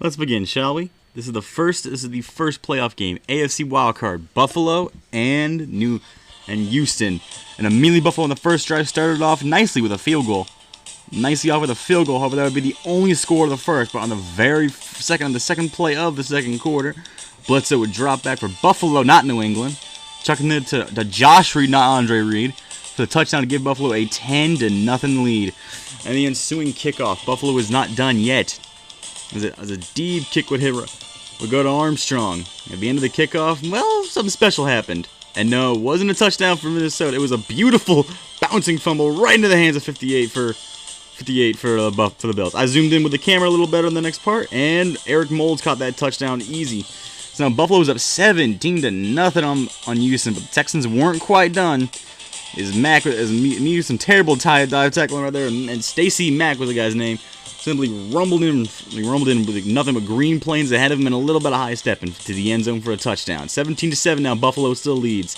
Let's begin, shall we? This is the first playoff game. AFC wildcard. Buffalo and Houston. And immediately Buffalo in the first drive started off nicely with a field goal. However, that would be the only score of the first. But on the second play of the second quarter, Bledsoe would drop back for Buffalo, not New England. Chucking it to Josh Reed, not Andre Reed, for the touchdown to give Buffalo a 10-0 lead. And the ensuing kickoff. Buffalo is not done yet. As a deep kick would go to Armstrong. At the end of the kickoff, well, something special happened. And no, it wasn't a touchdown for Minnesota. It was a beautiful bouncing fumble right into the hands of 58 for the Bills. I zoomed in with the camera a little better in the next part, and Eric Moulds caught that touchdown easy. So now Buffalo was up 17-0 on Houston, but the Texans weren't quite done. Mack used some terrible dive tackling right there, and Stacy Mack was the guy's name. Simply rumbled in with nothing but green planes ahead of him and a little bit of high stepping to the end zone for a touchdown. 17-7 now, Buffalo still leads.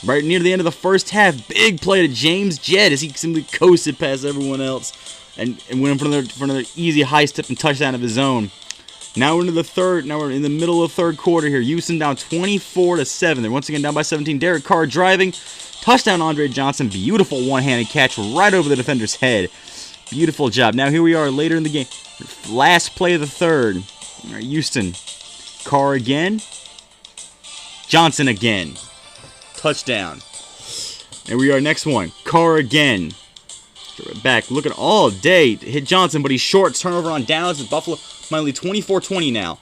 Right near the end of the first half, big play to James Jett as he simply coasted past everyone else and went in for another easy high step and touchdown of his own. Now we're in the middle of the third quarter here. Houston down 24-7. They're once again down by 17. Derek Carr driving. Touchdown Andre Johnson. Beautiful one-handed catch right over the defender's head. Beautiful job. Now here we are later in the game. Last play of the third. All right, Houston. Carr again. Johnson again. Touchdown. There we are, next one. Carr again. Back looking all day to hit Johnson, but he's short. Turnover on downs. Buffalo finally 24-20 now.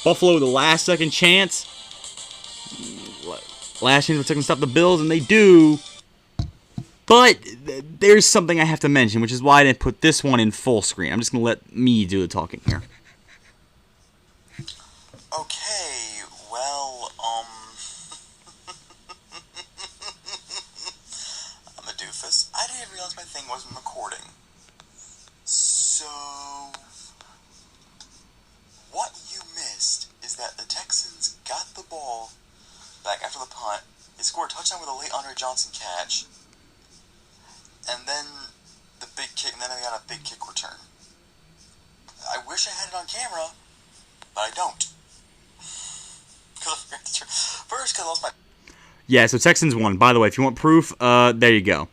Buffalo with the last second chance. Last chance for Texans to stop the Bills, and they do. But there's something I have to mention, which is why I didn't put this one in full screen. I'm just going to let me do the talking here. Okay, well, I'm a doofus. I didn't realize my thing wasn't recording. So, what you missed is that the Texans got the ball back after the punt. They scored a touchdown with a late Andre Johnson catch. And then the big kick, and then they got a big kick return. I wish I had it on camera, but I don't. First, because I lost my... Yeah, so Texans won. By the way, if you want proof, there you go.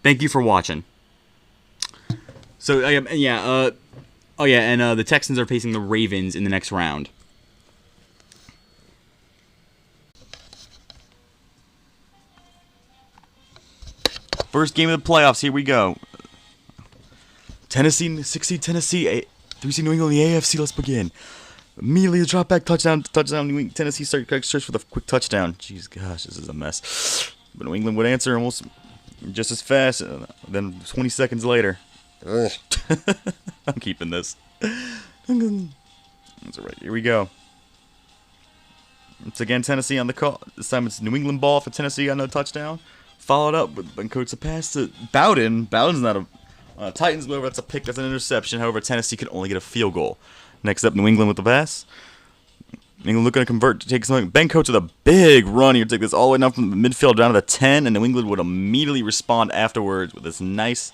Thank you for watching. So, and the Texans are facing the Ravens in the next round. First game of the playoffs, here we go. Tennessee, 6-seed Tennessee, 3-seed New England in the AFC, let's begin. Immediately the drop back, touchdown, New England. Tennessee search for the quick touchdown. Jeez, gosh, this is a mess. But New England would answer almost just as fast, then 20 seconds later. I'm keeping this. That's alright, here we go. It's again Tennessee on the call. This time it's New England ball for Tennessee on no touchdown. Followed up with Bencoats a pass to Bowden. Bowden's not a Titans move. That's a pick. That's an interception. However, Tennessee could only get a field goal. Next up, New England with the pass. New England looking to convert to take something. Bencoats with a big run here to take this all the way down from the midfield down to the 10, and New England would immediately respond afterwards with this nice,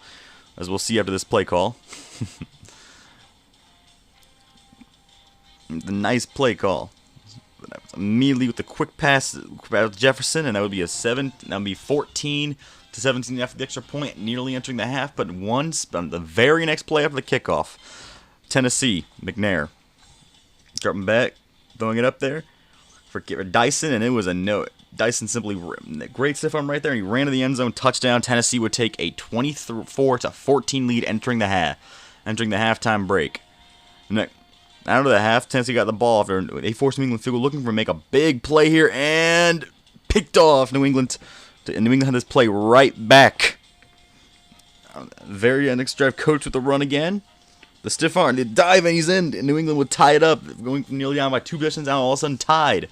as we'll see after this play call. The nice play call. Immediately with the quick pass to Jefferson, and that would be 14-17 after the extra point, nearly entering the half. But once on the very next play after the kickoff, Tennessee McNair dropping back, throwing it up there for Dyson, and it was a no. Dyson simply great stiff arm right there, and he ran to the end zone, touchdown. Tennessee would take a 24-14 lead entering the halftime break. Out of the half, Tennessee got the ball after they forced New England field goal, looking for make a big play here, and picked off New England. New England had this play right back. Very next drive, coach with the run again. The stiff arm, the dive, and he's in. And New England would tie it up, going nearly down by 2 possessions, now all of a sudden tied.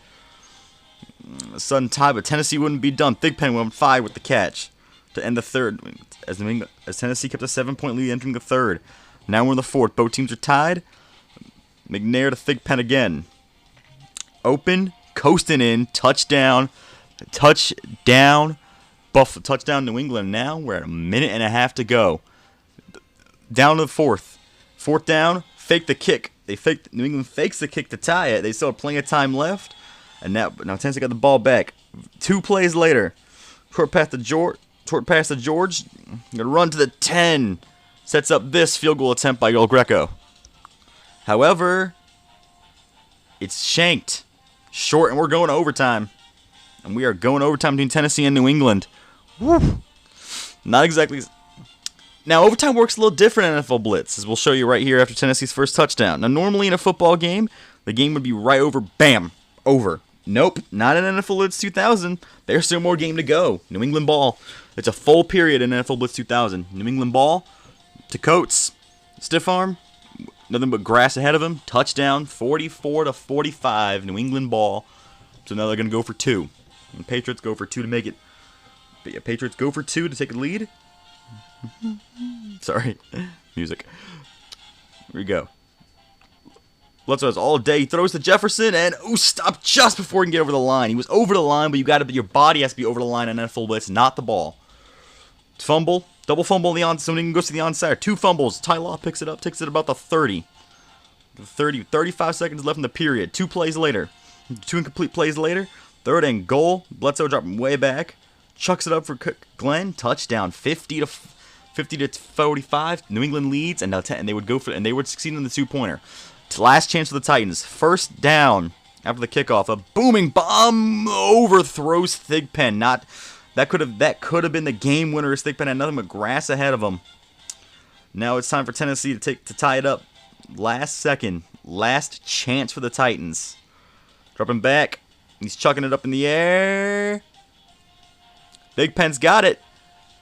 But Tennessee wouldn't be done. Thigpen went 5 with the catch to end the third, as Tennessee kept a 7-point lead entering the third. Now we're in the fourth. Both teams are tied. McNair to Thigpen again. Open, coasting in, touchdown. Buffalo, touchdown New England. Now we're at a minute and a half to go. Down to the fourth. Fourth down, fake the kick. New England fakes the kick to tie it. They still have plenty of time left. And now Tennessee got the ball back. 2 plays later. Short pass to George. Gonna run to the 10. Sets up this field goal attempt by El Greco. However, it's shanked. Short, and we're going to overtime. And we are going to overtime between Tennessee and New England. Woo. Not exactly. Now, overtime works a little different in NFL Blitz, as we'll show you right here after Tennessee's first touchdown. Now, normally in a football game, the game would be right over, bam, over. Nope, not in NFL Blitz 2000. There's still more game to go. New England ball. It's a full period in NFL Blitz 2000. New England ball to Coates. Stiff arm. Nothing but grass ahead of him. Touchdown, 44-45. New England ball. So now they're going to go for 2. And Patriots go for 2 to make it. But yeah, Patriots go for 2 to take a lead. Sorry. Music. Here we go. Bledsoe has all day. He throws to Jefferson and stopped just before he can get over the line. He was over the line, but your body has to be over the line on NFL Blitz, not the ball. Fumble. Double fumble on the onside. Somebody goes to the onside. 2 fumbles. Ty Law picks it up. Takes it about the 30. 35 seconds left in the period. 2 plays later. 2 incomplete plays later. 3rd and goal. Bledsoe dropping way back. Chucks it up for Glenn. Touchdown. 50-45. New England leads, and they would succeed in the 2-pointer. Last chance for the Titans. First down after the kickoff. A booming bomb overthrows Thigpen. That could have been the game winner. As Thigpen had nothing but grass ahead of him. Now it's time for Tennessee to tie it up. Last second, last chance for the Titans. Dropping back. He's chucking it up in the air. Thigpen's got it,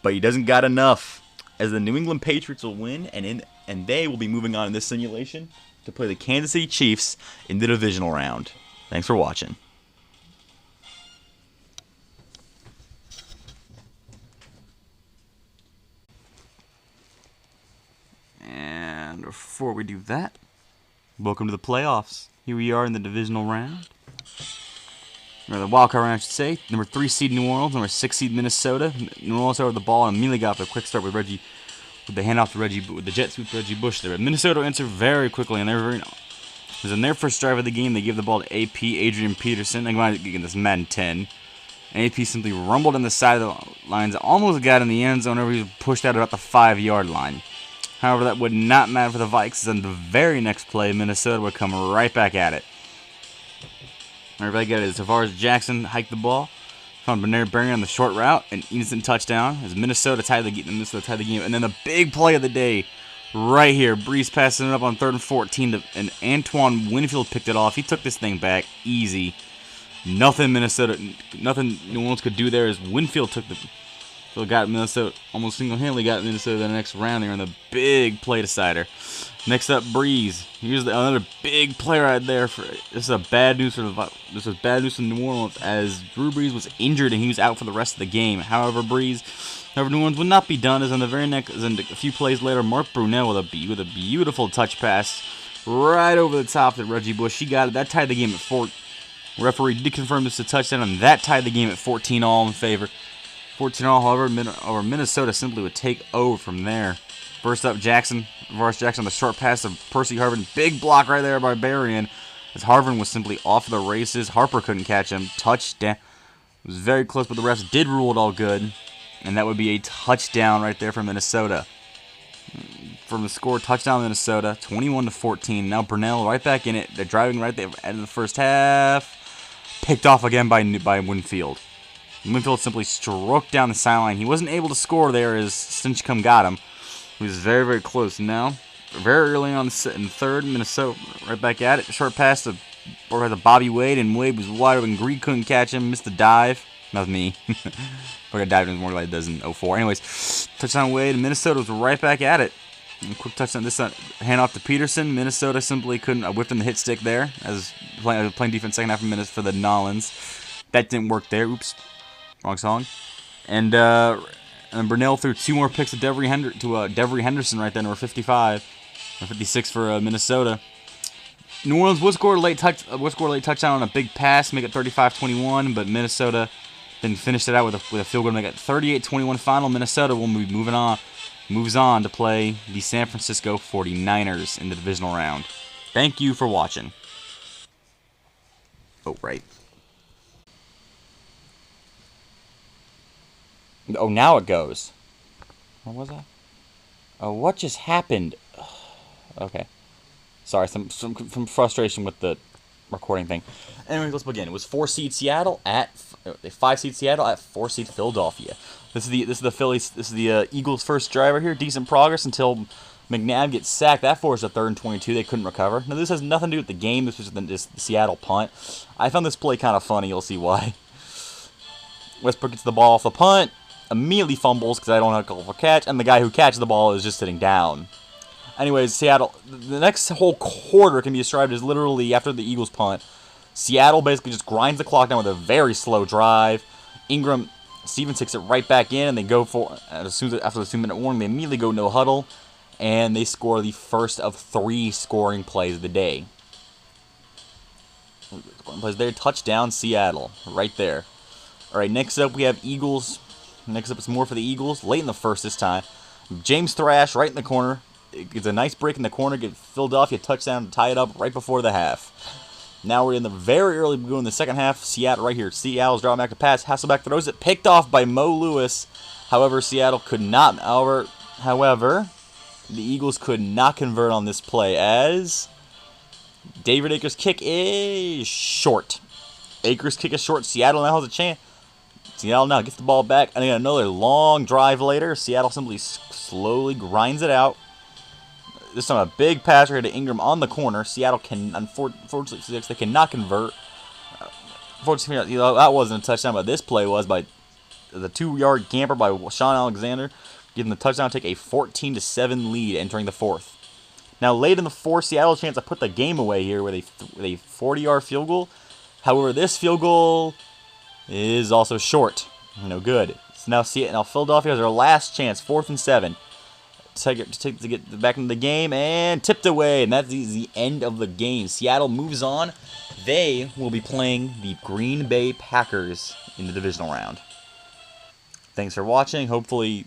but he doesn't got enough. As the New England Patriots will win, and they will be moving on in this simulation to play the Kansas City Chiefs in the divisional round. Thanks for watching. And before we do that, welcome to the playoffs. Here we are in the divisional round. Or the wild card round, I should say. Number 3 seed New Orleans, number 6 seed Minnesota. New Orleans over the ball and immediately got the quick start with the handoff to Reggie, with the jet sweep to Reggie Bush there. Minnesota answered very quickly, and it was in their first drive of the game. They gave the ball to AP, Adrian Peterson. They might get this Madden 10. And AP simply rumbled on the side of the lines, almost got in the end zone, whenever he was pushed out about the 5-yard line. However, that would not matter for the Vikes, and the very next play, Minnesota would come right back at it. Right back at it. Tavares Jackson hiked the ball, found Bernard Berry on the short route, an instant touchdown as Minnesota tied the game. And then the big play of the day, right here, Breeze passing it up on 3rd and 14, and Antoine Winfield picked it off. He took this thing back easy. Nothing New Orleans could do there as Winfield got Minnesota, almost single-handedly got Minnesota the next round. They were in the big play decider. Next up, Breeze. Here's another big play right there. This is bad news for New Orleans, as Drew Brees was injured and he was out for the rest of the game. However, New Orleans would not be done, as a few plays later, Mark Brunell with a beautiful touch pass right over the top to Reggie Bush. He got it. That tied the game at 4. Referee did confirm this a touchdown, and that tied the game at 14-all in favor. 14-all, however, Minnesota simply would take over from there. First up, Tavares Jackson on the short pass of Percy Harvin. Big block right there by Berrien, as Harvin was simply off the races. Harper couldn't catch him. Touchdown. It was very close, but the refs did rule it all good. And that would be a touchdown right there for Minnesota. From the score, touchdown Minnesota, 21-14. Now Brunell right back in it. They're driving right there at the end of the first half. Picked off again by Winfield. Winfield simply struck down the sideline. He wasn't able to score there as Stinchcomb got him. He was very, very close. Now, very early on in 3rd, Minnesota right back at it. Short pass to Bobby Wade, and Wade was wide open. Greig couldn't catch him. Missed the dive. That was me. I dived in more like it does in 04. Anyways, touchdown Wade, and Minnesota was right back at it. And quick touchdown. This handoff to Peterson. Minnesota simply couldn't. I whipped him the hit stick there as playing defense second half of minutes for the Nolans. That didn't work there. Oops, wrong song. And Brunell threw 2 more picks to Devery Henderson right there, number 55 or 56 for Minnesota. New Orleans would score a late touchdown on a big pass, make it 35-21, but Minnesota then finished it out with a field goal to make it 38-21 final. Minnesota will moves on to play the San Francisco 49ers in the divisional round. Thank you for watching. Oh, right. Oh, now it goes. What was that? Oh, what just happened? Okay. Sorry, some frustration with the recording thing. Anyway, let's begin. It was 4-seed Seattle at 5-seed Seattle at 4-seed Philadelphia. This is the Phillies. This is the Eagles' first driver here. Decent progress until McNabb gets sacked. That forced a 3rd and 22. They couldn't recover. Now this has nothing to do with the game. This was just the Seattle punt. I found this play kind of funny. You'll see why. Westbrook gets the ball off the punt. Immediately fumbles because I don't have a call for catch, and the guy who catches the ball is just sitting down. Anyways, Seattle, the next whole quarter can be described as literally after the Eagles punt. Seattle basically just grinds the clock down with a very slow drive. Stevens takes it right back in, and they go for, after the 2-minute warning, they immediately go no huddle, and they score the first of 3 scoring plays of the day. Touchdown, Seattle, right there. All right, next up we have Eagles. Next up, it's more for the Eagles. Late in the first this time. James Thrash right in the corner. It's a nice break in the corner. Get Philadelphia a touchdown to tie it up right before the half. Now we're in the very early beginning of the second half. Seattle right here. Seattle's drawing back to pass. Hasselbeck throws it. Picked off by Mo Lewis. However, Seattle could not. However, the Eagles could not convert on this play as David Akers' kick is short. Akers' kick is short. Seattle now has a chance. Seattle now gets the ball back, and then another long drive later. Seattle simply slowly grinds it out. This time a big pass right to Ingram on the corner. Seattle can, unfortunately, they cannot convert. Fortunately, that wasn't a touchdown, but this play was by the 2-yard camper by Sean Alexander, giving the touchdown to take a 14-7 lead entering the 4th. Now, late in the 4th, Seattle chance to put the game away here with a 40-yard field goal. However, this field goal is also short. No good. So now Philadelphia has their last chance, 4th and 7. To get back into the game, and tipped away, and that's the end of the game. Seattle moves on. They will be playing the Green Bay Packers in the divisional round. Thanks for watching. Hopefully,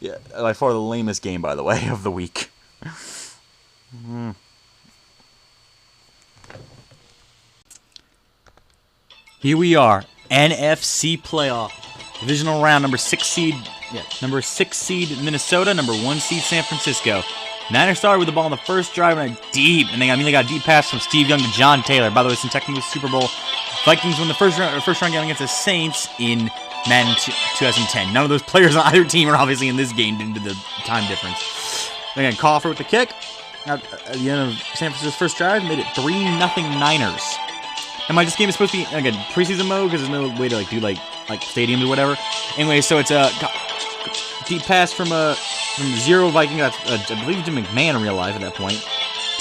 yeah, by far the lamest game, by the way, of the week. Here we are, NFC playoff, divisional round, number 6 seed Minnesota, number 1 seed San Francisco. Niners started with the ball on the first drive and they immediately got a deep pass from Steve Young to John Taylor. By the way, some technical Super Bowl. Vikings won the first round game against the Saints in Madden 2010. None of those players on either team are obviously in this game due to the time difference. Again, Coffer with the kick. At the end of San Francisco's first drive, made it 3-0 Niners. And this game is supposed to be again preseason mode because there's no way to do like stadiums or whatever. Anyway, so it's a deep pass from zero Viking. I believe Jim McMahon in real life at that point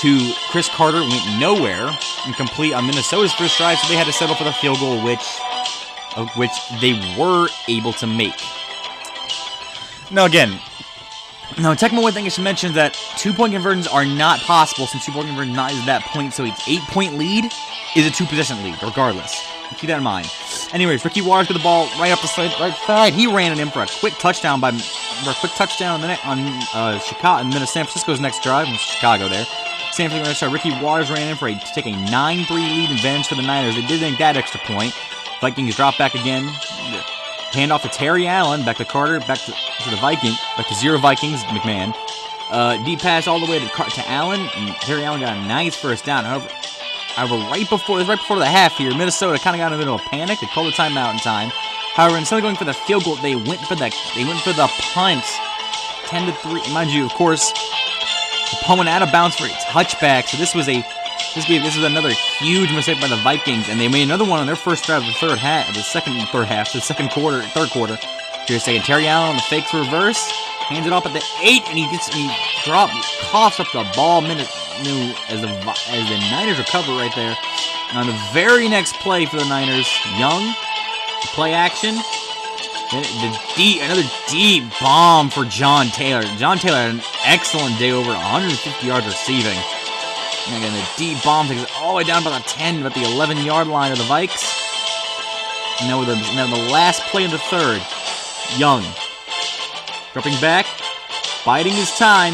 to Chris Carter. Went nowhere and complete on Minnesota's first drive, so they had to settle for the field goal, which they were able to make. Now technical one thing I should mention is that 2-point conversions are not possible since 2-point conversion not is that point, so it's 8-point lead is a 2-possession lead, regardless. Keep that in mind. Anyways, Ricky Waters got the ball right up the side. He ran it in for a quick touchdown on Chicago, and then San Francisco's next drive. Chicago there. San Francisco next drive. Ricky Waters ran in to take a 9-3 lead advantage for the Niners. They did make that extra point. Vikings drop back again. Hand off to Terry Allen, back to Carter, back to the Viking, back to 0 Vikings, McMahon. Deep pass all the way to Allen, and Terry Allen got a nice first down. However, right before the half here, Minnesota kind of got in a bit of a panic. They called the timeout in time. However, instead of going for the field goal, they went for the punt. 10-3. Mind you, of course, the punt went out of bounds for a touchback. So this was another huge mistake by the Vikings, and they made another one on their first drive of the third quarter. Here's saying Terry Allen on the fakes reverse, hands it off at the 8, and he coughs up the ball as the Niners recover right there. And on the very next play for the Niners, Young, play action, another deep bomb for John Taylor. John Taylor had an excellent day, over 150 yards receiving. And again, the deep bomb takes it all the way down about the 10, about the 11-yard line of the Vikes. And now the last play of the third, Young dropping back, biding his time,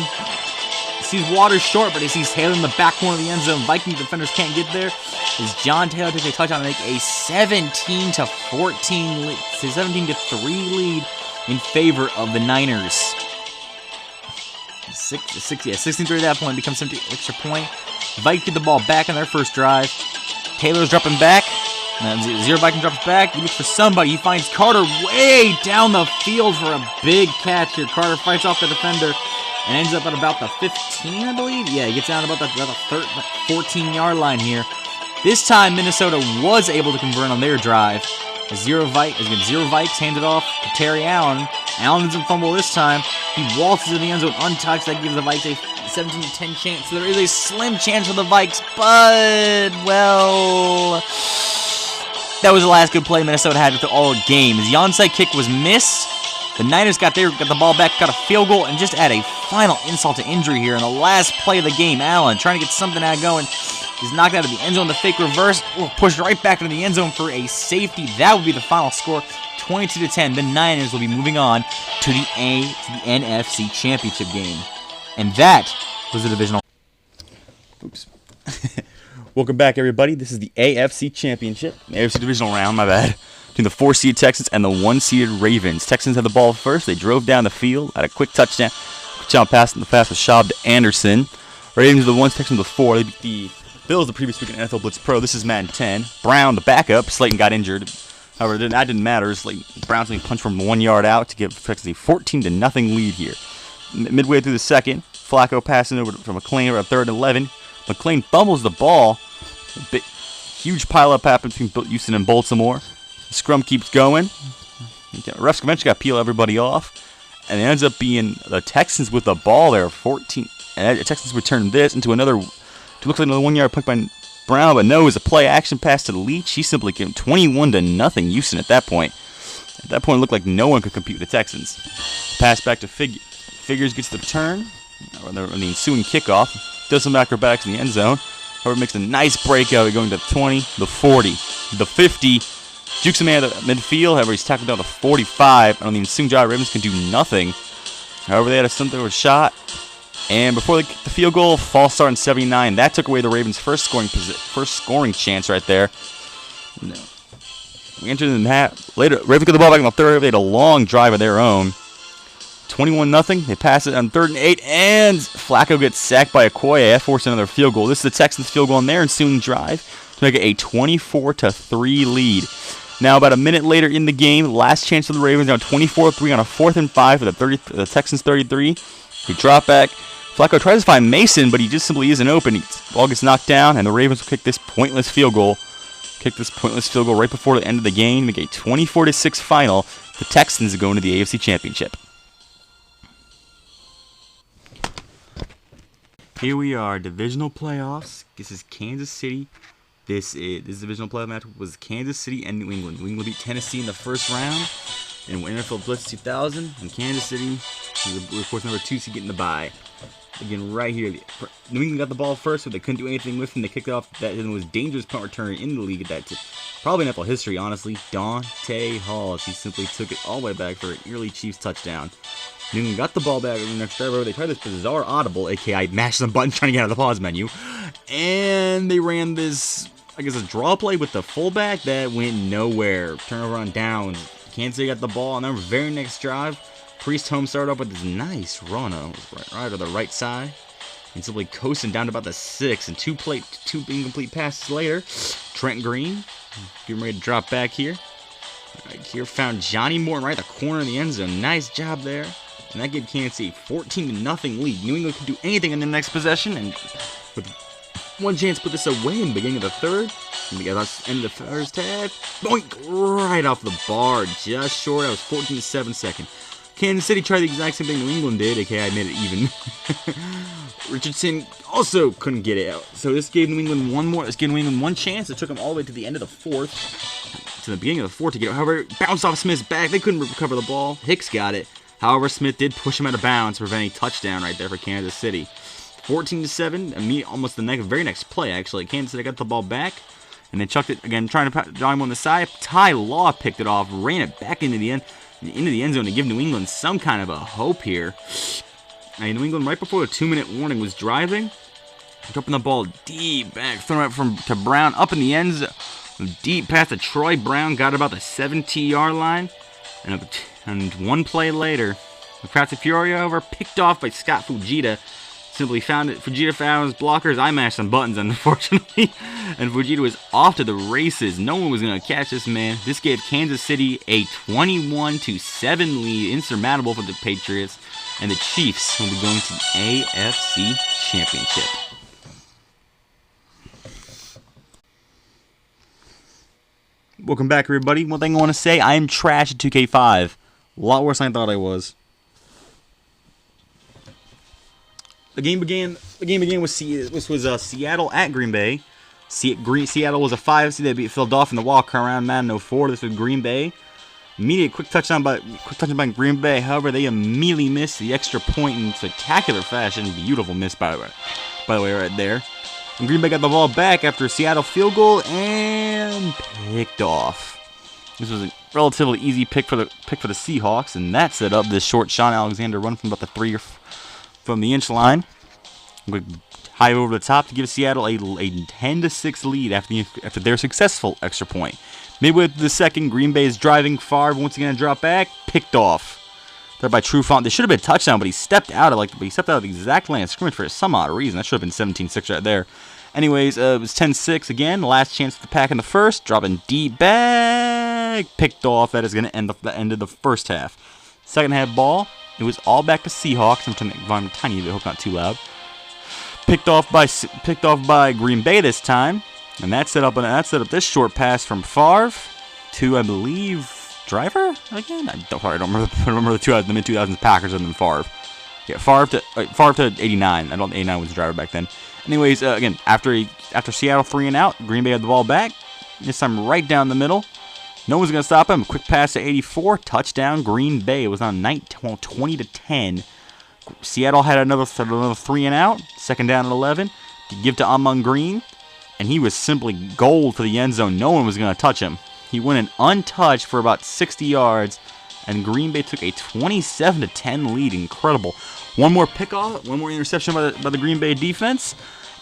sees Waters short, but he sees Taylor in the back corner of the end zone. Viking defenders can't get there. As John Taylor takes a touchdown to make a 17-14 lead, 17-3 lead in favor of the Niners. 16-3 at that point becomes an extra point. Vikings get the ball back on their first drive. Taylor's dropping back. And then Zero Viking drops back. He looks for somebody. He finds Carter way down the field for a big catch here. Carter fights off the defender and ends up at about the 15, I believe. Yeah, he gets down about the 14-yard line here. This time, Minnesota was able to convert on their drive. As Zero Vikes handed off to Terry Allen. Allen doesn't fumble this time. He waltzes in the end zone untouched. That gives the Vikes a 17-10 chance. So there is a slim chance for the Vikes, but, well, that was the last good play Minnesota had with all game. As the onside kick was missed, the Niners got the ball back, got a field goal, and just add a final insult to injury here in the last play of the game. Allen trying to get something out going. He's knocked out of the end zone. The fake reverse, pushed right back into the end zone for a safety. That would be the final score, 22-10. The Niners will be moving on to the NFC Championship game. And that was the divisional. Oops. Welcome back, everybody. This is the AFC Championship, AFC Divisional round, my bad, between the 4-seeded Texans and the 1-seeded Ravens. Texans had the ball first. They drove down the field, had a quick touchdown. Pass in the pass was Schaub to Anderson. Ravens are the 1, Texans the 4. They beat the Bills the previous week in NFL Blitz Pro. This is Madden 10. Brown, the backup. Slayton got injured. However, that didn't matter. Brown's being punched from 1 yard out to give Texans a 14-0 lead here. Midway through the second, Flacco passing over from McClain for a 3rd and 11. McClain fumbles the ball. A huge pileup happens between Houston and Baltimore. The scrum keeps going. Refs eventually got to peel everybody off. And it ends up being the Texans with the ball there, 14. And the Texans return this into another, it looks like another 1 yard punt by Brown, but no, it was a play action pass to the Leach. He simply gave him 21-0 Houston at that point. At that point, it looked like no one could compete with the Texans. Pass back to Figures gets the return, or the ensuing kickoff. Does some acrobatics in the end zone. However, makes a nice breakout going to the 20, the 40, the 50. Jukes him out of the midfield. However, he's tackled down to 45. And on the ensuing drive, Ravens can do nothing. However, they had a shot. And before they kicked the field goal, false start in 79. That took away the Ravens' first scoring chance right there. No. We entered in half. Later, Ravens got the ball back in the third. They had a long drive of their own. 21-0. They pass it on 3rd and 8. And Flacco gets sacked by Okoye. That forced another field goal. This is the Texans' field goal on their ensuing drive to make it a 24-3 lead. Now, about a minute later in the game, last chance for the Ravens. Now 24-3 on a 4th and 5 for the Texans 33. They drop back. Flacco tries to find Mason, but he just simply isn't open. The ball gets knocked down, and the Ravens will kick this pointless field goal. Right before the end of the game. Make a 24-6 final. The Texans are going to the AFC Championship. Here we are, divisional playoffs. This is Kansas City. This divisional playoff match was Kansas City and New England. New England beat Tennessee in the first round in NFL Blitz 2000. And Kansas City was, of course, number 2 seed getting the bye. Again, right here, New England got the ball first, but they couldn't do anything with him. They kicked it off. That was dangerous punt return in the league at that time. Probably in NFL history, honestly. Dante Hall, he simply took it all the way back for an early Chiefs touchdown. New England got the ball back in the next drive over. They tried this bizarre audible, aka I mashed some buttons trying to get out of the pause menu. And they ran this, I guess, a draw play with the fullback that went nowhere. Turnover on downs. Kansas City got the ball on their very next drive. Priest Home started off with this nice run right to the right side. And simply coasting down to about the 6. And two incomplete passes later. Trent Green getting ready to drop back here. Right here found Johnny Morton right at the corner of the end zone. Nice job there. And that gave Kansas City 14-0 lead. New England could do anything in the next possession. And with one chance to put this away in the beginning of the third. And we got us end of the first half. Boink! Right off the bar. Just short. That was 14-7 second. Kansas City tried the exact same thing New England did. AKA I made it even. Richardson also couldn't get it out. So this gave New England one chance. It took them all the way to the end of the fourth. To the beginning of the fourth to get it. However, it bounced off Smith's back. They couldn't recover the ball. Hicks got it. However, Smith did push him out of bounds, preventing a touchdown right there for Kansas City. 14-7. Almost the very next play, actually. Kansas City got the ball back. And they chucked it again, trying to draw him on the side. Ty Law picked it off, ran it back into the end zone to give New England some kind of a hope here. Now, New England, right before the 2-minute warning, was driving, dropping the ball deep back, throwing it to Brown, up in the end zone, deep past to Troy. Brown got about the 70-yard line, and one play later, the Crafty Fury over, picked off by Scott Fujita. Simply found it. Fujita found his blockers. I mashed some buttons, unfortunately, and Fujita was off to the races. No one was going to catch this man. This gave Kansas City a 21-7 lead, insurmountable for the Patriots, and the Chiefs will be going to the AFC Championship. Welcome back, everybody. One thing I want to say, I am trash at 2K5. A lot worse than I thought I was. The game began with Seattle at Green Bay. Seattle was a 5 seed. They beat Philadelphia in the wild card round, Madden 04. This was Green Bay. Immediate quick touchdown by Green Bay. However, they immediately missed the extra point in spectacular fashion. Beautiful miss, by the way, right there. And Green Bay got the ball back after a Seattle field goal and picked off. This was a relatively easy pick for the Seahawks, and that set up this short Sean Alexander run from about the 3 from the inch line. High over the top to give Seattle a 10-6 lead after their successful extra point. Midway through the second, Green Bay is driving. Favre once again a drop back, picked off. There by Trufant. This should have been a touchdown, but he stepped out of the exact line of scrimmage for some odd reason. That should have been 17-6 right there. Anyways, it was 10-6 again. Last chance for the Pack in the first. Dropping deep back, picked off. That is going to end the end of the first half. Second half ball. It was all back to Seahawks. I'm trying to make the volume tiny bit, hope not too loud. Picked off by Green Bay this time, and that set up this short pass from Favre to, I believe, Driver again. I don't remember the mid 2000s Packers other than Favre. Yeah, Favre to 89. I don't think 89 was the Driver back then. Anyways, again, after Seattle 3 and out, Green Bay had the ball back. This time right down the middle. No one's going to stop him. Quick pass to 84. Touchdown, Green Bay. It was on 20-10. Seattle had another 3 and out. Second down at 11. To give to Amon Green. And he was simply gold for the end zone. No one was going to touch him. He went in untouched for about 60 yards. And Green Bay took a 27-10 lead. Incredible. One more pickoff. One more interception by the Green Bay defense.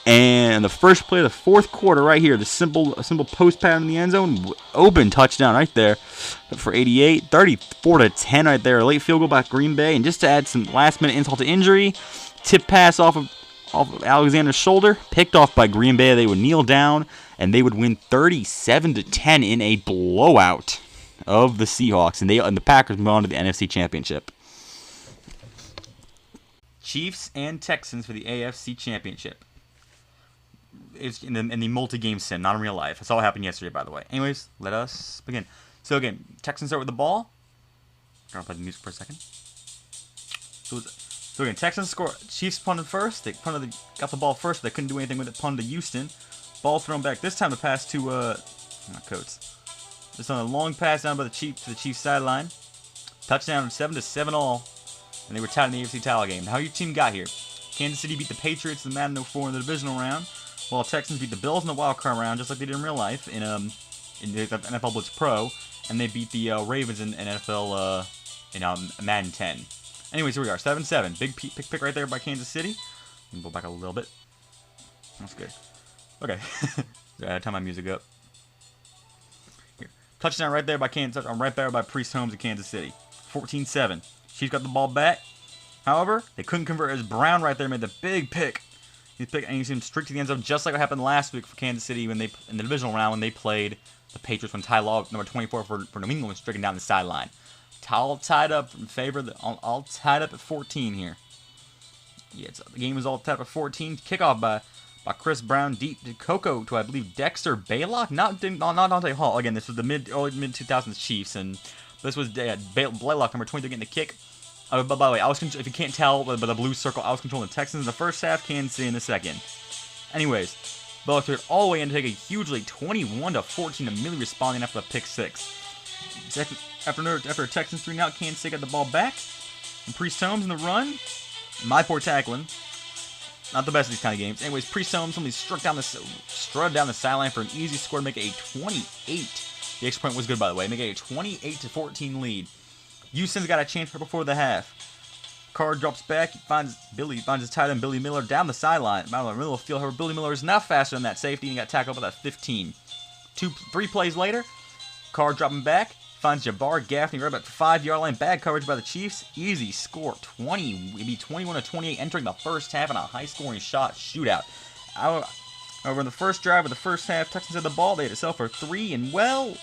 And the first play of the fourth quarter right here, the simple post pattern in the end zone, open touchdown right there for 88, 34-10 right there. A late field goal by Green Bay, and just to add some last-minute insult to injury, tip pass off of Alexander's shoulder, picked off by Green Bay. They would kneel down, and they would win 37-10 in a blowout of the Seahawks, and the Packers move on to the NFC Championship. Chiefs and Texans for the AFC Championship. It's in the multi-game sim, not in real life. That's all happened yesterday, by the way. Anyways, let us begin. So again, Texans start with the ball. I'm gonna play the music for a second. So again, Texans score. Chiefs punted first. They got the ball first. But they couldn't do anything with it. Punted to Houston. Ball thrown back. This time the pass to not Coates. This on a long pass down by the Chiefs sideline. Touchdown, 7-7 all, and they were tied in the AFC title game. How your team got here? Kansas City beat the Patriots in the Madden 04 in the divisional round, while Texans beat the Bills in the wild card round, just like they did in real life in the NFL Blitz Pro, and they beat the Ravens in NFL in Madden 10. Anyways, here we are, 7-7. Big pick right there by Kansas City. Let me go back a little bit. That's good. Okay, turn my music up. Here. Touchdown right there by Kansas. Right there by Priest Holmes in Kansas City. 14-7. Chiefs got the ball back. However, they couldn't convert as Brown right there made the big pick. He picked and he sent him straight to the end zone, just like what happened last week for Kansas City when in the divisional round when they played the Patriots when Ty Law, number 24 for New England, was stricken down the sideline. All tied up in favor. All tied up at 14 here. Yeah, the game was all tied up at 14. Kickoff by Chris Brown deep to Coco to, I believe, Dexter Baylock, not Dante Hall. Again, this was the early mid 2000s Chiefs, and this was Baylock, number 23, getting the kick. But by the way, if you can't tell by the blue circle, I was controlling the Texans in the first half, Kansas City in the second. Anyways, Baylock took it all the way in to take a huge lead, 21-14, immediately responding after the pick six. After Texans 3 out, Kansas City got the ball back. And Priest Holmes in the run. My poor tackling. Not the best of these kind of games. Anyways, Priest Holmes somebody strutted down the sideline for an easy score to make it a 28. The extra point was good, by the way. Make it a 28-14 lead. Houston's got a chance right before the half. Carr drops back. He finds his tight end Billy Miller down the sideline. About the middle of the field. However, Billy Miller is not faster than that safety, and he got tackled by that 15. 3 plays later, Carr dropping back. Finds Jabbar Gaffney right about the 5-yard line. Bad coverage by the Chiefs. Easy score. 21-28 entering the first half in a high-scoring shootout. However, in the first drive of the first half, Texans had the ball. They had to settle for 3, and well,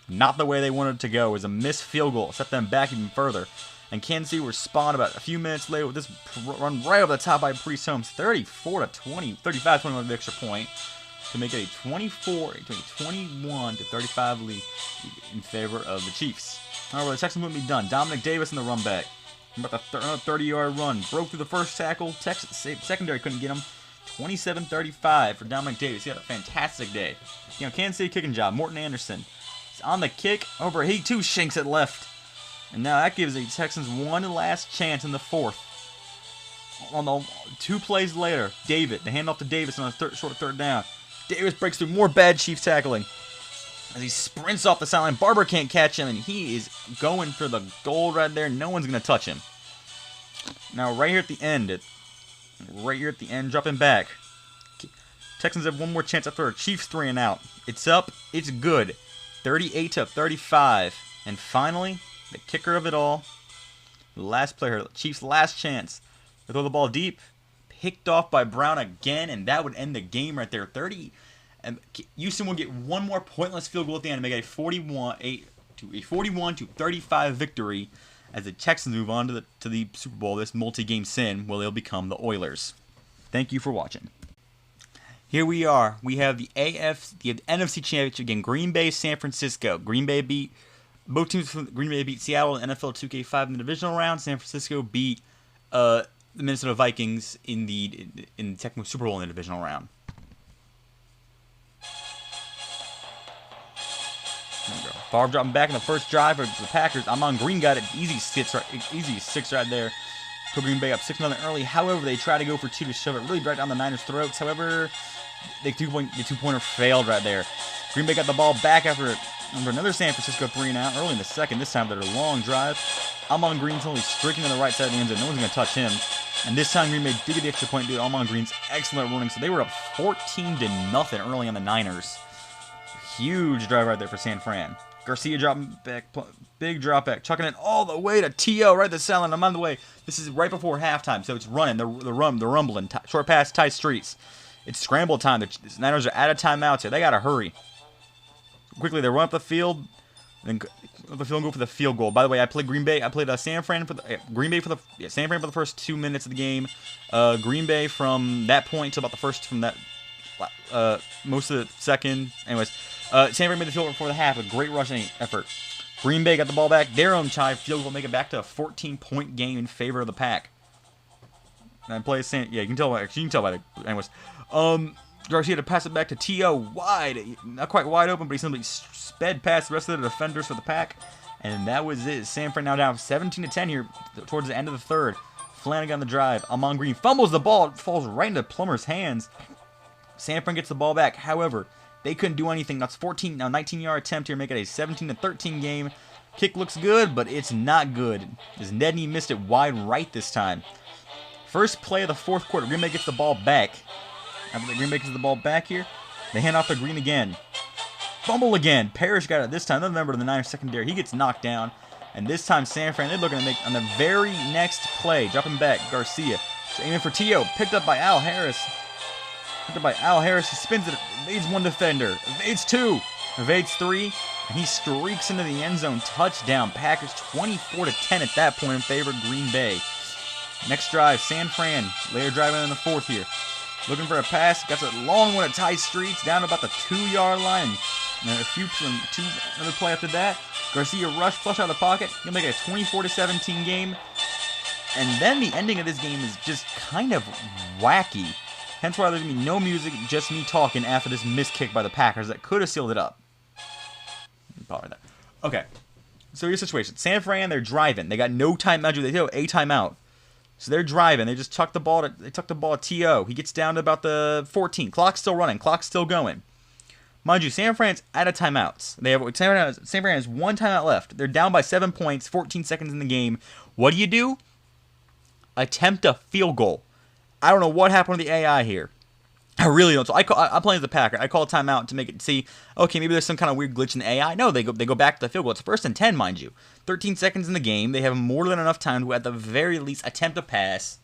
not the way they wanted it to go. It was a missed field goal. Set them back even further. And Kansas City responded about a few minutes later with this run right over the top by Priest Holmes. 35-20 with the extra point to make it a 21-35 lead in favor of the Chiefs. However, the Texans wouldn't be done. Dominic Davis in the run back. About the 30-yard run. Broke through the first tackle. Texas secondary couldn't get him. 27-35 for Dominic Davis. He had a fantastic day. Kansas City kicking job. Morton Anderson is on the kick. Over. He too shanks it left. And now that gives the Texans one last chance in the fourth. On the 2 plays later, the handoff to Davis on a short third down. Davis breaks through more bad Chiefs tackling as he sprints off the sideline. Barber can't catch him, and he is going for the goal right there. No one's going to touch him. Now, right here at the end, dropping back. Texans have one more chance after a Chiefs 3 and out. It's up. It's good. 38-35. And finally, the kicker of it all, the last player, Chiefs' last chance. They throw the ball deep. Picked off by Brown again, and that would end the game right there. 30, and Houston will get one more pointless field goal at the end to make it a 41-35 victory as the Texans move on to the Super Bowl. This multi-game sin, where they'll become the Oilers. Thank you for watching. Here we are. We have the NFC Championship game. Green Bay, San Francisco. Green Bay beat Seattle in NFL 2K5 in the divisional round. San Francisco beat the Minnesota Vikings in the technical Super Bowl in the divisional round. There we go. Favre dropping back in the first drive for the Packers. Amon Green got it. Easy 6 right there. Put Green Bay up 6-0 early. However, they try to go for 2 to shove it really right down the Niners' throats. However, the two-pointer failed right there. Green Bay got the ball back after another San Francisco 3 and out early in the second. This time, they're a long drive. Amon Green's only streaking to the right side of the end zone. No one's going to touch him. And this time, Green Bay did get the extra point due to Amon Green's excellent running. So they were up 14-0 early on the Niners. Huge drive right there for San Fran. Garcia dropping back, big drop back, chucking it all the way to T.O. right to Salon. I'm on the way. This is right before halftime, so it's running. They're rumbling. Short pass, tight streets. It's scramble time. The Niners are out of timeouts here. They got to hurry. Quickly, they run up the field. Then the field goal for the field goal. By the way, I played Green Bay. I played San Fran for the San Fran for the first 2 minutes of the game. Green Bay from that point to about the first most of the second. Anyways, San Fran made the field goal before the half. A great rushing effort. Green Bay got the ball back. Their own chive field goal, make it back to a 14-point game in favor of the Pack. And I play you can tell by the. Anyways, Garcia had to pass it back to T.O. wide. Not quite wide open, but he simply sped past the rest of the defenders for the Pack. And that was it. San Fran now down 17-10 here towards the end of the third. Flanagan on the drive. Amon Green fumbles the ball. It falls right into Plummer's hands. San Fran gets the ball back. However, they couldn't do anything. That's 19-yard attempt here. Make it a 17-13 game. Kick looks good, but it's not good. As Nedney missed it wide right this time. First play of the fourth quarter. Green Bay gets the ball back. After the Green Bay gets the ball back here, they hand off to Green again. Fumble again. Parrish got it this time. Another member of the Niners secondary. He gets knocked down. And this time, San Fran, they're looking to make on the very next play. Dropping back, Garcia. Aiming for T.O. Picked up by Al Harris. He spins it. Evades one defender. Evades 2. Evades 3. And he streaks into the end zone. Touchdown. Packers 24-10 at that point in favor of Green Bay. Next drive, San Fran. Later driving in the fourth here. Looking for a pass. Got a long one at tight streets. Down to about the 2-yard line. And another play after that. Garcia rush, flush out of the pocket. He'll make it a 24-17 game. And then the ending of this game is just kind of wacky. Hence why there's going to be no music, just me talking after this missed kick by the Packers that could have sealed it up. Probably that. Okay. So here's the situation. San Fran, they're driving. They got no timeout. They have a timeout. So they're driving. They just tuck the ball to T.O. He gets down to about the 14. Clock's still running. Clock's still going. Mind you, San Fran's out of timeouts. San Fran has one timeout left. They're down by 7 points, 14 seconds in the game. What do? attempt a field goal. I don't know what happened to the AI here. I really don't. So I'm playing as a Packer. I call a timeout to make it see, okay, maybe there's some kind of weird glitch in the AI. No, they go back to the field goal. It's first and 10, mind you. 13 seconds in the game. They have more than enough time to, at the very least, attempt a pass.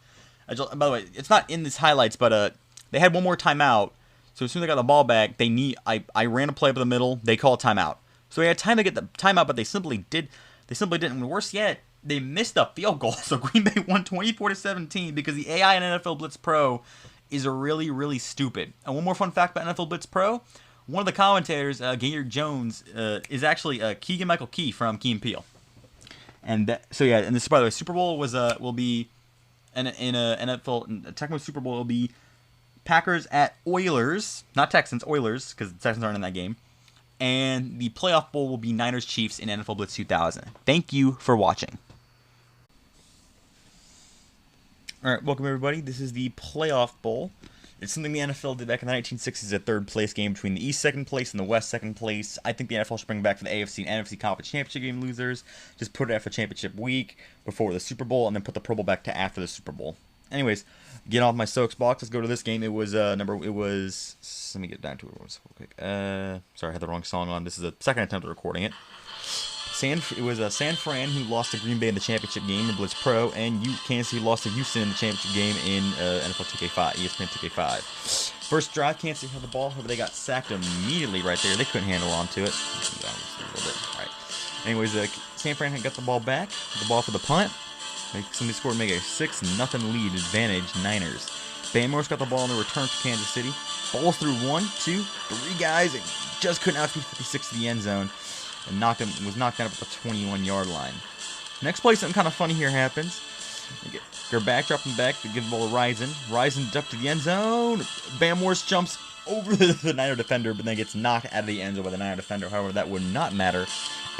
By the way, it's not in these highlights, but they had one more timeout. So as soon as they got the ball back, I ran a play up the middle. They call a timeout. So they had time to get the timeout, but they simply didn't. And worse yet, they missed a field goal. So Green Bay won 24-17 because the AI in NFL Blitz Pro is really, really stupid. And one more fun fact about NFL Blitz Pro: one of the commentators, Gaynor Jones, is actually Keegan Michael Key from Key and Peele. And and this, by the way, Super Bowl will be in a NFL Tecmo Super Bowl will be Packers at Oilers, not Texans, Oilers, because the Texans aren't in that game. And the playoff bowl will be Niners Chiefs in NFL Blitz 2000. Thank you for watching. Alright, welcome everybody. This is the playoff bowl. It's something the NFL did back in the 1960s, a third place game between the East second place and the West second place. I think the NFL should bring back for the AFC and NFC Conference Championship game losers. Just put it after championship week, before the Super Bowl, and then put the Pro Bowl back to after the Super Bowl. Anyways, get off my soaks box. Let's go to this game. Let me get down to it real quick. Sorry, I had the wrong song on. This is the second attempt at recording it. It was San Fran who lost to Green Bay in the championship game in Blitz Pro, and Kansas City lost to Houston in the championship game in NFL 2K5, ESPN 2K5. First drive, Kansas City had the ball, however they got sacked immediately right there. They couldn't handle onto it. A little bit. All right. Anyways, San Fran got the ball back, the ball for the punt. Somebody scored, make a 6-0 lead advantage, Niners. Bam Morris got the ball on the return for Kansas City. Balls through 1, 2, 3 guys, and just couldn't outspeed 56 to the end zone. And was knocked down at the 21-yard line. Next play, something kind of funny here happens. They're dropping back to give the ball to Rison. Rison ducked to the end zone. Bam Morris jumps over the Niner defender, but then gets knocked out of the end zone by the Niner defender. However, that would not matter,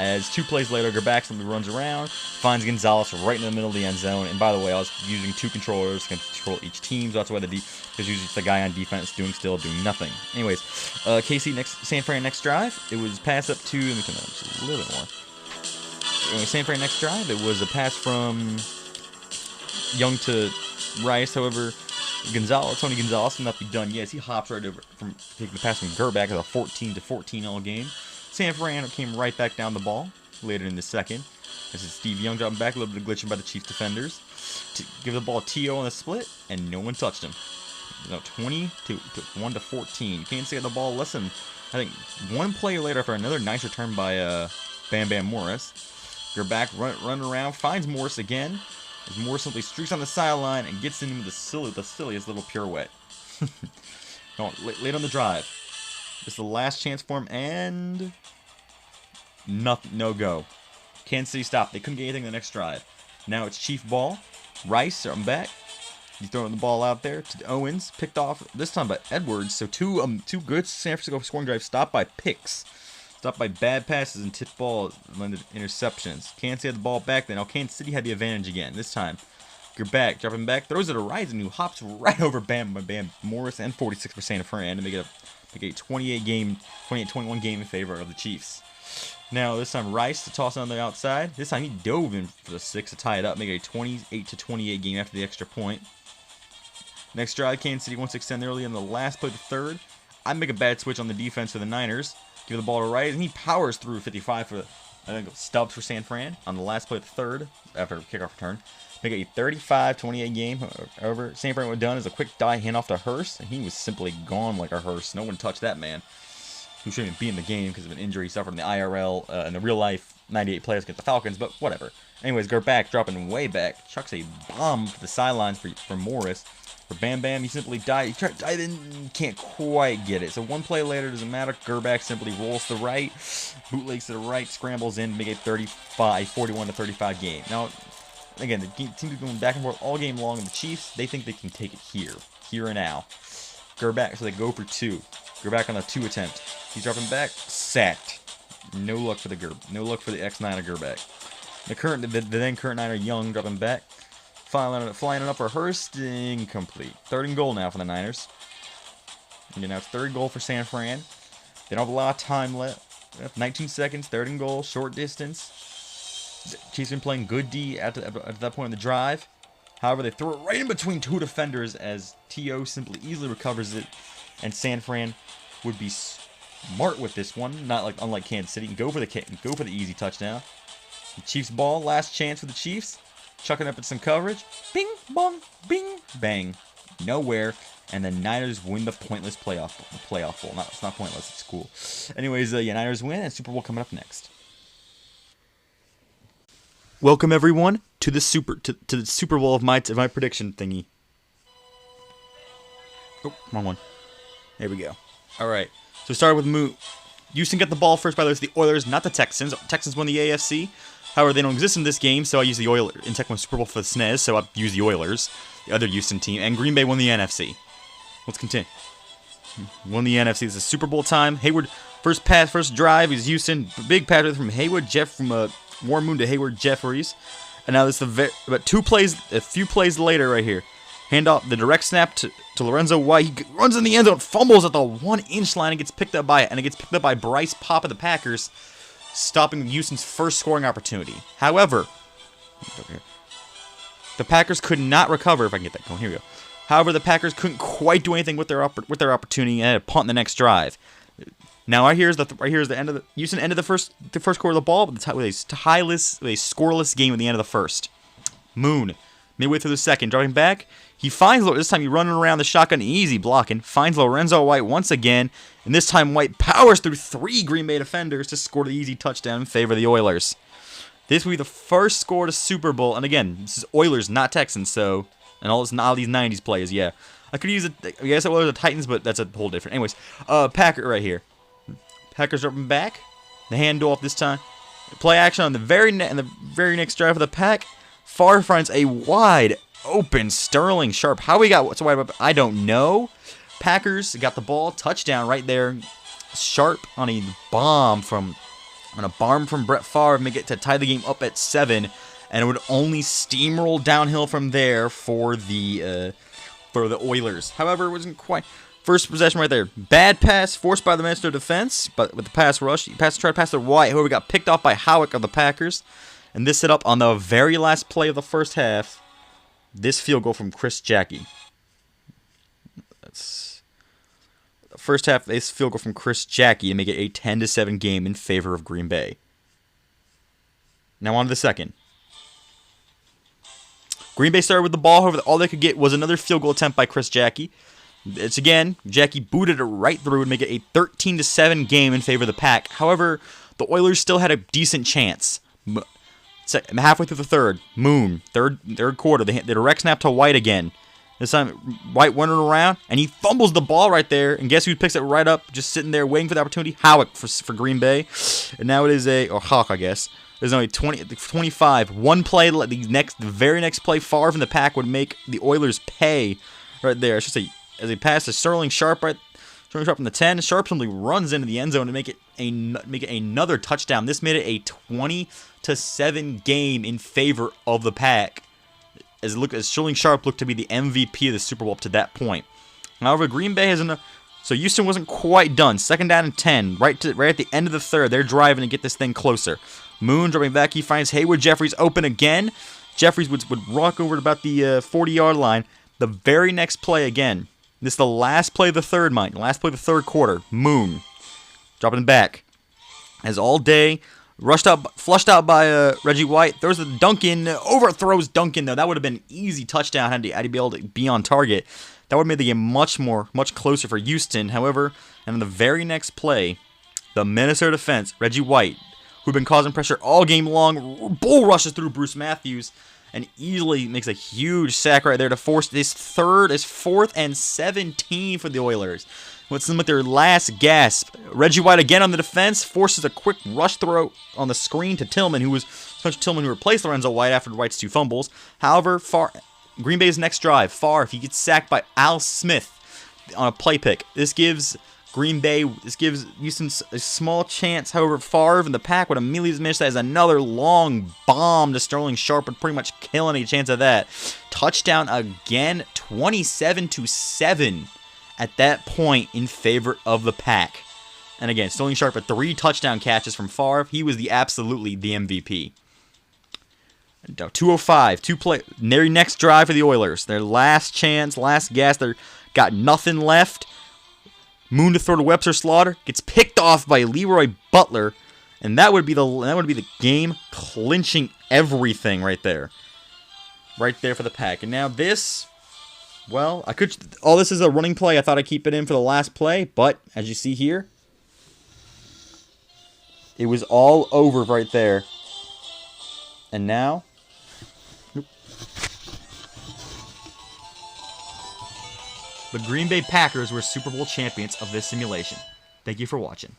as 2 plays later, Gerback simply runs around, finds Gonzalez right in the middle of the end zone. And by the way, I was using 2 controllers to control each team, so that's why there's usually just the guy on defense doing nothing. Anyways, San Fran next drive, it was pass up to, let me turn that up just a little bit more. Anyway, San Fran next drive, it was a pass from Young to Rice. However, Tony Gonzalez will not be done yet. He hops right over from taking the pass from Gerback as a 14-14 all game. San Fran came right back down the ball later in the second. This is Steve Young dropping back, a little bit of glitching by the Chiefs defenders. To give the ball T.O. on the split, and no one touched him. 20-1-14. Kansas City had the ball less than, I think, 1 play later after another nice return by Bam Morris. Gerback running around, finds Morris again. As Morris simply streaks on the sideline and gets into the silliest little pirouette. Late on the drive. This is the last chance for him, and no go. Kansas City stopped. They couldn't get anything in the next drive. Now it's Chief ball. Rice, I'm back. He's throwing the ball out there to Owens. Picked off this time by Edwards. So two good San Francisco scoring drives stopped by picks. Stopped by bad passes and tipped balls, landed interceptions. Kansas City had the ball back then. Now Kansas City had the advantage again. This time, Gerback dropping back, throws it to Rison, who hops right over Bam Morris and 46 for San Fran to make it a 28-21 game in favor of the Chiefs. Now this time Rice to toss it on the outside. This time he dove in for the 6 to tie it up, make it a 28-28 game after the extra point. Next drive, Kansas City wants to extend early in the last play of the third. I make a bad switch on the defense for the Niners. Give the ball to Rice, and he powers through 55 for, I think, Stubbs for San Fran on the last play of the third after kickoff return. Make it a 35-28 game. However, San Fran was done as a quick die handoff to Hurst, and he was simply gone like a hearse. No one touched that man, who shouldn't be in the game because of an injury suffered in the IRL in the real life 98 players against the Falcons, but whatever. Anyways, Gerback dropping way back, chucks a bomb to the sidelines for Morris. For Bam, he simply died. He tried to dive in, can't quite get it. So 1 play later, doesn't matter. Gerback simply rolls to the right, bootlegs to the right, scrambles in, make it 41-35 game. Now, again, the team is going back and forth all game long, and the Chiefs, they think they can take it here and now. Gerback, so they go for 2. Gerback on a 2 attempt. He's dropping back, sacked. No luck for the ex-Niner Gerback. The then current Niner Young dropping back. Flying it up for Hurst, incomplete. 3rd and goal now for the Niners. And now it's 3rd goal for San Fran. They don't have a lot of time left. 19 seconds, 3rd and goal, short distance. Chiefs been playing good D at that point in the drive. However, they throw it right in between two defenders as T.O. simply easily recovers it. And San Fran would be smart with this one, not like unlike Kansas City. Go for the easy touchdown. The Chiefs ball, last chance for the Chiefs. Chucking up at some coverage. Bing, bong, bing, bang. Nowhere. And the Niners win the pointless playoff bowl. It's not pointless. It's cool. Anyways, Niners win, and Super Bowl coming up next. Welcome everyone to the Super Bowl of my prediction thingy. Oh, wrong one. There we go. All right. So we started with Houston got the ball first. By the way, it's the Oilers, not the Texans. Texans won the AFC. However, they don't exist in this game, so I use the Oilers. In Tech won Super Bowl for the SNES, so I use the Oilers, the other Houston team, and Green Bay won the NFC. Let's continue. Won the NFC. It's a Super Bowl time. Hayward, first drive is Houston. Big pass from Hayward, Warren Moon to Hayward Jeffries. And now this is a few plays later right here. Hand off the direct snap to Lorenzo White. He runs in the end zone, fumbles at the 1-inch line, and gets picked up by Bryce Pop of the Packers, stopping Houston's first scoring opportunity. However, the Packers could not recover. If I can get that going, here we go. However, the Packers couldn't quite do anything with their opportunity and had to punt in the next drive. Now here's the end of the Houston ended the first quarter of the ball with a scoreless game at the end of the first. Moon, midway through the second, driving back, he finds this time he's running around the shotgun, easy blocking, finds Lorenzo White once again, and this time White powers through 3 Green Bay defenders to score the easy touchdown in favor of the Oilers. This will be the first score to Super Bowl, and again, this is Oilers, not Texans, so and all these 90s players, yeah. I could use it. I guess it was the Titans, but that's a whole different. Anyways, Packer right here. Packers dropping back. The handoff this time. Play action on the very next drive of the Pack. Favre finds a wide open Sterling Sharp. How we got so wide open, I don't know. Packers got the ball, touchdown right there. Sharp on a bomb from Brett Favre, make it to tie the game up at 7, and it would only steamroll downhill from there for the Oilers. However, it wasn't quite. First possession right there. Bad pass forced by the Minnesota defense, but with the pass rush, tried to pass to White, who got picked off by Howick of the Packers. And this set up on the very last play of the first half. This field goal from Chris Jackie. That's the first half. This field goal from Chris Jackie to make it a 10-7 game in favor of Green Bay. Now on to the second. Green Bay started with the ball, however, all they could get was another field goal attempt by Chris Jackie. It's again, Jackie booted it right through and make it a 13-7 game in favor of the Pack. However, the Oilers still had a decent chance. Halfway through the third, Moon, third quarter, the direct snap to White again. This time, White running around, and he fumbles the ball right there. And guess who picks it right up, just sitting there waiting for the opportunity? Howick for Green Bay. And now it is Hawk, I guess. There's only 25. One play, the very next play, Favre from the Pack would make the Oilers pay right there. I should say, as they pass to Sterling Sharp from the 10. Sharp simply runs into the end zone to make it another touchdown. This made it a 20-7 game in favor of the Pack. As Sterling Sharp looked to be the MVP of the Super Bowl up to that point. However, Green Bay has enough. So Houston wasn't quite done. 2nd down and 10, right at the end of the third. They're driving to get this thing closer. Moon dropping back. He finds Hayward Jeffries open again. Jeffries would rock over to about the 40-yard line. The very next play again. This is the last play of the third, last play of the third quarter. Moon dropping back. As all day, flushed out by Reggie White. Throws the Duncan, overthrows Duncan, though. That would have been an easy touchdown had he been able to be on target. That would have made the game much closer for Houston. However, and in the very next play, the Minnesota defense, Reggie White, who'd been causing pressure all game long, bull rushes through Bruce Matthews and easily makes a huge sack right there to force this 4th and 17 for the Oilers. What's them with their last gasp. Reggie White again on the defense, forces a quick rush throw on the screen to Tillman, who replaced Lorenzo White after White's 2 fumbles. However, Green Bay's next drive, Favre, he gets sacked by Al Smith on a play pick. This gives Houston a small chance. However, Favre and the Pack would immediately miss that as another long bomb to Sterling Sharp, would pretty much kill any chance of that. Touchdown again, 27-7 at that point in favor of the Pack. And again, Sterling Sharp had 3 touchdown catches from Favre. He was absolutely the MVP. 2:05, their next drive for the Oilers. Their last chance, last gas. They're got nothing left. Moon to throw to Webster Slaughter. Gets picked off by Leroy Butler. And that would be the game clinching everything right there. Right there for the Pack. And now this, well, all this is a running play. I thought I'd keep it in for the last play, but as you see here, it was all over right there. And now, the Green Bay Packers were Super Bowl champions of this simulation. Thank you for watching.